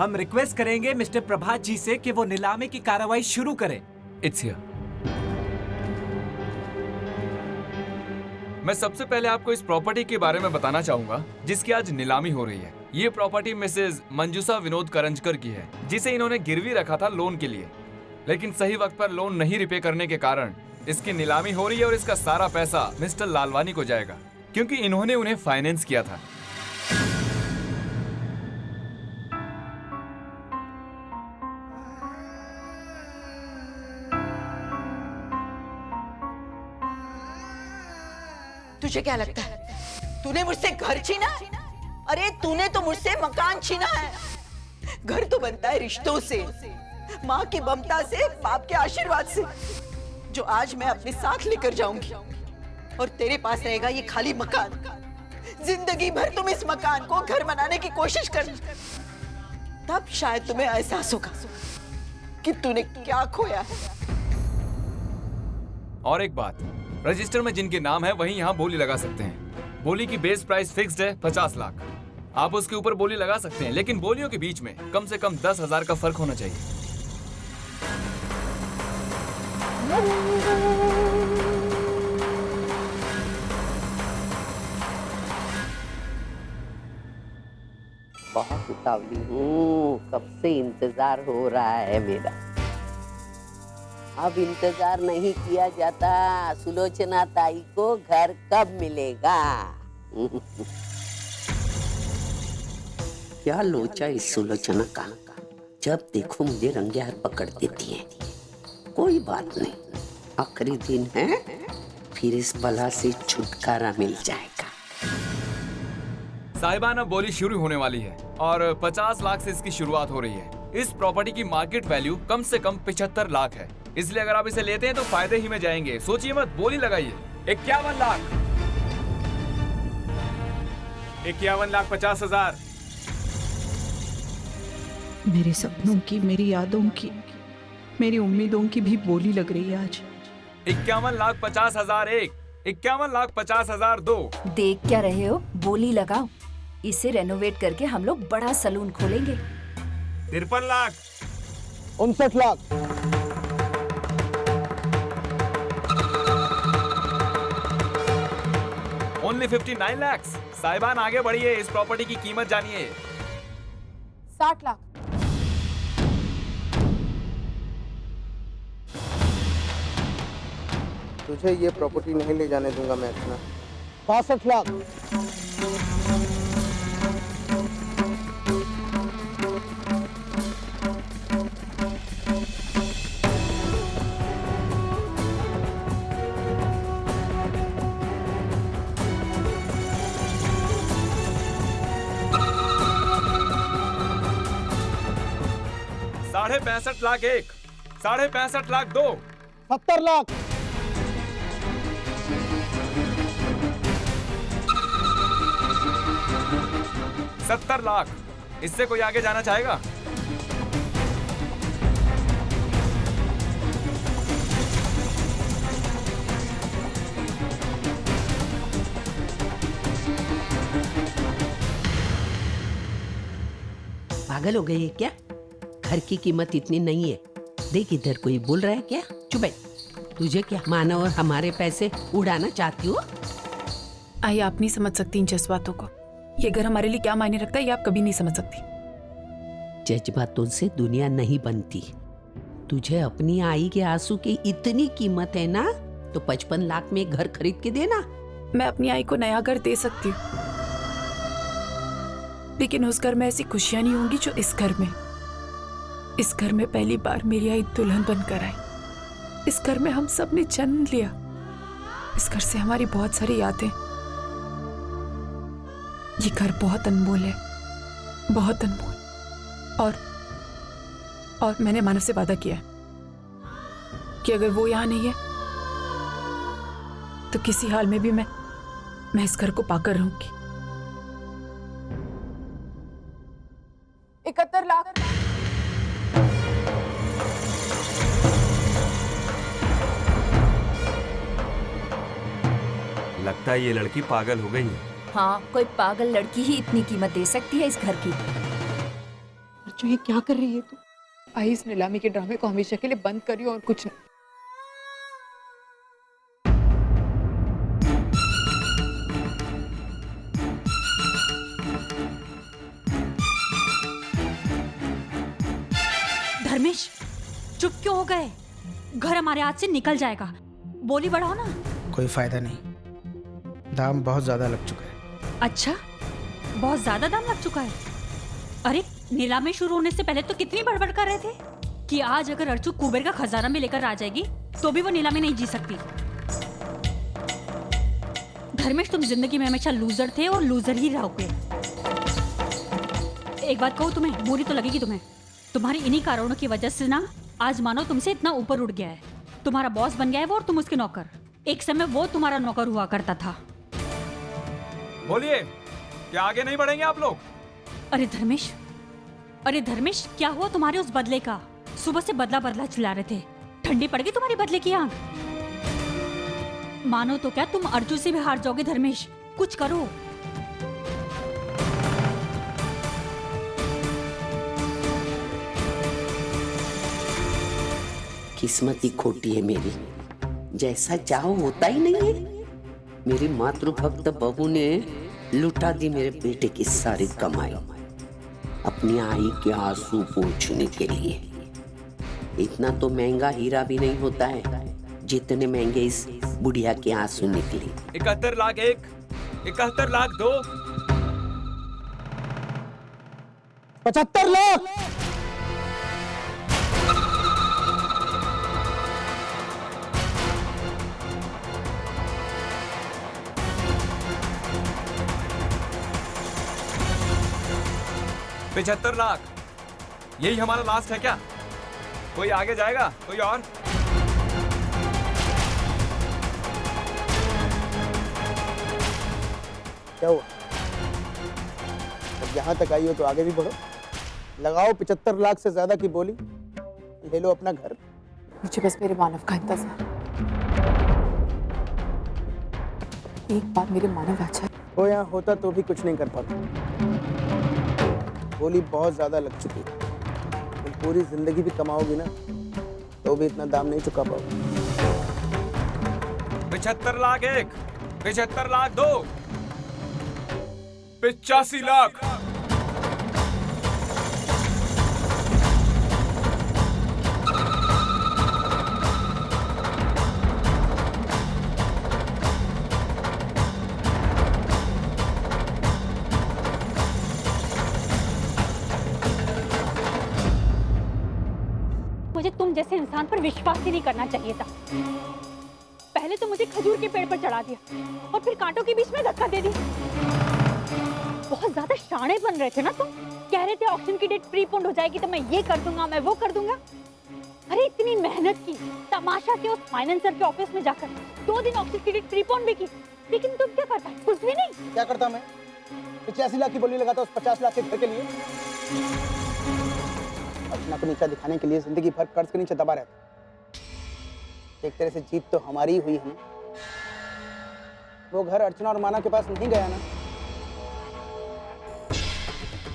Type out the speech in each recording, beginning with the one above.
हम रिक्वेस्ट करेंगे मिस्टर प्रभात जी से कि वो नीलामी की कार्रवाई शुरू करें। It's here. मैं सबसे पहले आपको इस प्रॉपर्टी के बारे में बताना चाहूंगा जिसकी आज नीलामी हो रही है। ये प्रॉपर्टी मिसेज मंजूषा विनोद करंजकर की है, जिसे इन्होंने गिरवी रखा था लोन के लिए, लेकिन सही वक्त पर लोन नहीं रिपे करने के कारण इसकी नीलामी हो रही है और इसका सारा पैसा मिस्टर लालवानी को जाएगा, क्योंकि इन्होंने उन्हें फाइनेंस किया था। तुझे क्या लगता है तूने मुझसे घर छीना? अरे तूने तो मुझसे मकान छीना है। घर तो बनता है रिश्तों से, माँ की ममता से, बाप के आशीर्वाद से, जो आज मैं अपने साथ लेकर जाऊंगी। और तेरे पास रहेगा ये खाली मकान। जिंदगी भर तुम इस मकान को घर बनाने की कोशिश करना, तब शायद तुम्हें एहसास होगा कि तूने क्या खोया है। और एक बात, रजिस्टर में जिनके नाम है वही यहाँ बोली लगा सकते हैं। बोली की बेस प्राइस फिक्स्ड है 50 लाख। आप उसके ऊपर बोली लगा सकते हैं, लेकिन बोलियों के बीच में कम से कम 10,000 का फर्क होना चाहिए। बहुत उतावली हूँ, कब से इंतजार हो रहा है मेरा। अब इंतजार नहीं किया जाता। सुलोचना ताई को घर कब मिलेगा? क्या लोचा इस सुलोचना का, जब देखो मुझे रंगे हाथ पकड़ देती है। कोई बात नहीं, आखिरी दिन है, फिर इस बला से छुटकारा मिल जाएगा। साहिबान, अब बोली शुरू होने वाली है और 50 लाख से इसकी शुरुआत हो रही है। इस प्रॉपर्टी की मार्केट वैल्यू कम से कम 75 लाख है, इसलिए अगर आप इसे लेते हैं तो फायदे ही में जाएंगे। सोचिए मत, बोली लगाइए। 51 लाख, 51,50,000। मेरे सपनों की, मेरी यादों की, मेरी उम्मीदों की भी बोली लग रही है आज। 51,50,000 एक, 51,50,000 दो। देख क्या रहे हो, बोली लगाओ। इसे रेनोवेट करके हम लोग बड़ा सलून खोलेंगे। 53 लाख, 59 लाख, ओनली 59 लाख। साहिबान आगे बढ़िए, इस प्रॉपर्टी की कीमत जानिए। 60 लाख, तुझे ये प्रॉपर्टी नहीं ले जाने दूंगा मैं इतना। 65 लाख, 65 लाख एक, 65 लाख दो, 70 लाख, 70 लाख। इससे कोई आगे जाना चाहेगा? पागल हो गई है क्या? घर की कीमत इतनी नहीं है। देख इधर कोई बोल रहा है क्या? चुप है। तुझे क्या माना और हमारे पैसे उड़ाना चाहती हो? आई, आप नहीं समझ सकती इन जज्बातों को। ये घर हमारे लिए क्या मायने रखता है ये आप कभी नहीं समझ सकती। जज्बातों से दुनिया नहीं बनती। तुझे अपनी आई के आंसू की इतनी कीमत है ना, तो 55 लाख में एक घर खरीद के देना। मैं अपनी आई को नया घर दे सकती हूँ, लेकिन उस घर में ऐसी खुशियां नहीं होंगी जो इस घर में। इस घर में पहली बार मेरी आई दुल्हन बनकर आई। इस घर में हम सब ने जन्म लिया। इस घर से हमारी बहुत सारी यादें। ये घर बहुत अनमोल है, बहुत अनमोल। और मैंने मानव से वादा किया है कि अगर वो यहाँ नहीं है तो किसी हाल में भी मैं इस घर को पाकर रहूंगी। 71 लाख, लगता है ये लड़की पागल हो गई है। हाँ, कोई पागल लड़की ही इतनी कीमत दे सकती है इस घर की। अर्जु ये क्या कर रही है तू? आई इस नीलामी के ड्रामे को हमेशा के लिए बंद करियो और कुछ नहीं। धर्मेश, चुप क्यों हो गए? घर हमारे हाथ से निकल जाएगा। बोली बढ़ाओ ना। कोई फायदा नहीं, दाम बहुत ज्यादा लग चुका है। अच्छा, बहुत ज्यादा दाम लग चुका है। अरे नीलामी शुरू होने से पहले तो कितनी बड़बड़ कर रहे थे कि आज अगर अर्चू कुबेर का खजाना में लेकर आ जाएगी तो भी वो नीलामी नहीं जीत सकती। धर्मेश, तुम जिंदगी में हमेशा लूजर थे और लूजर ही रहोगे। एक बात कहूँ तुम्हें, बुरी तो लगेगी तुम्हें। तुम्हारी इन्हीं कारणों की वजह से ना आज मानो तुमसे इतना ऊपर उठ गया है। तुम्हारा बॉस बन गया है वो और तुम उसके नौकर। एक समय वो तुम्हारा नौकर हुआ करता था। बोलिए, क्या आगे नहीं बढ़ेंगे आप लोग? अरे धर्मेश, क्या हुआ तुम्हारे उस बदले का? सुबह से बदला बदला चिल्ला रहे थे। ठंडी पड़ गई तुम्हारी बदले की आंख? मानो तो क्या तुम अर्जु से भी हार जाओगे। धर्मेश, कुछ करो। किस्मत ही खोटी है मेरी, जैसा चाहो होता ही नहीं है। मेरी मातृभक्त बहू ने लुटा दी मेरे बेटे की सारी कमाई अपनी आई के आंसू पोंछने के लिए। इतना तो महंगा हीरा भी नहीं होता है जितने महंगे इस बुढ़िया के आंसू निकले। 71 लाख 1, 71 लाख 2, 75 लाख। $75 लाख। यही हमारा लास्ट है क्या? कोई आगे जाएगा? कोई और? क्या हुआ? अब यहाँ तक आई हो तो आगे भी बढ़ो। लगाओ 75 लाख से ज्यादा की बोली, ले लो अपना घर। मुझे बस मेरे मानव का इंतजार। एक बार मेरे मानव आ जाए। वो यहाँ होता तो भी कुछ नहीं कर पाता। बोली बहुत ज्यादा लग चुकी है। तुम पूरी जिंदगी भी कमाओगी ना तो भी इतना दाम नहीं चुका पाओगे। 75 लाख 1, 75 लाख 2, 85 लाख। मुझे तुम जैसे इंसान पर विश्वास ही नहीं करना चाहिए था। पहले तो मुझे खजूर के पेड़ पर चढ़ा दिया और फिर कांटों के बीच में धक्का दे दिया। बहुत ज्यादा शाणे बन रहे थे ना तुम। कह रहे थे ऑक्शन की डेट प्रीपोन्ड हो जाएगी तो मैं ये कर दूंगा, मैं वो कर दूंगा। अरे इतनी मेहनत की, तमाशा के उस फाइनेंसर के ऑफिस में जाकर 2 दिन ऑक्शन की डेट प्रीपोन्ड भी की, लेकिन तुम क्या करता? कुछ भी नहीं। क्या करता मैं? 85 लाख की बोली लगाता उस 50 लाख के घर के लिए। अर्चना को नीचा दिखाने के लिए जिंदगी भर कर्ज के नीचे दबा रहता। एक तरह से जीत तो हमारी ही हुई है ना। वो घर अर्चना और मानव के पास नहीं गया ना।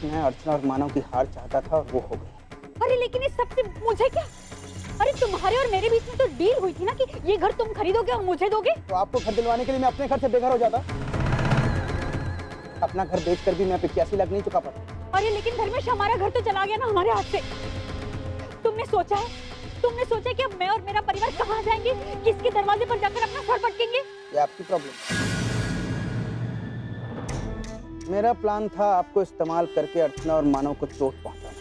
मैं अर्चना और मानव की हार चाहता था और वो हो गई। अरे लेकिन इस सबसे मुझे क्या? अरे तुम्हारे और मेरे बीच में तो डील हुई थी ना कि ये घर तुम खरीदोगे और मुझे दोगे। तो आपको घर दिलवाने के लिए मैं अपने घर से बेघर हो जाता। अपना घर बेचकर भी मैं 85 लाख नहीं चुका पाता। अरे लेकिन धर्मेश, हमारा घर तो चला गया ना हमारे हाथ से। तुमने सोचा कि अब मैं और मेरा परिवार कहाँ जाएंगे? किसके दरवाजे पर जाकर अपना सर पटकेंगे? ये आपकी प्रॉब्लम। मेरा प्लान था आपको इस्तेमाल करके अर्चना और मानव को चोट पहुंचाना,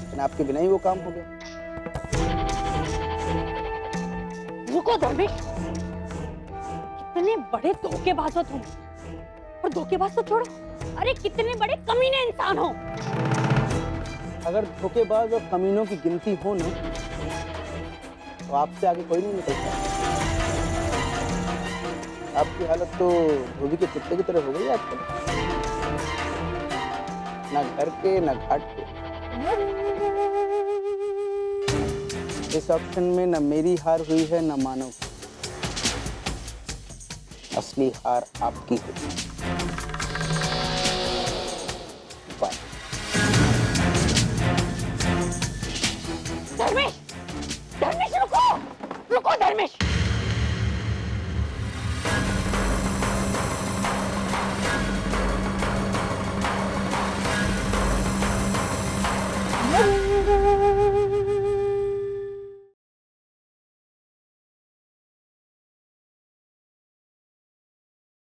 लेकिन आपके बिना ही वो काम हो गया। रुको धर्मेश, कितने बड़े धोखेबाज हो तुम। और धोखेबाज तो छोड़ो, अरे कितने बड़े कमीने इंसान हो। अगर धोखेबाज और कमीनों की गिनती हो ना तो आपसे आगे कोई नहीं निकलता। आपकी हालत तो धोबी के कुत्ते की तरह हो गई आजकल। ना घर के ना घाट के। इस ऑप्शन में ना मेरी हार हुई है ना मानव की। असली हार आपकी है। बाय। ओ धर्मेश,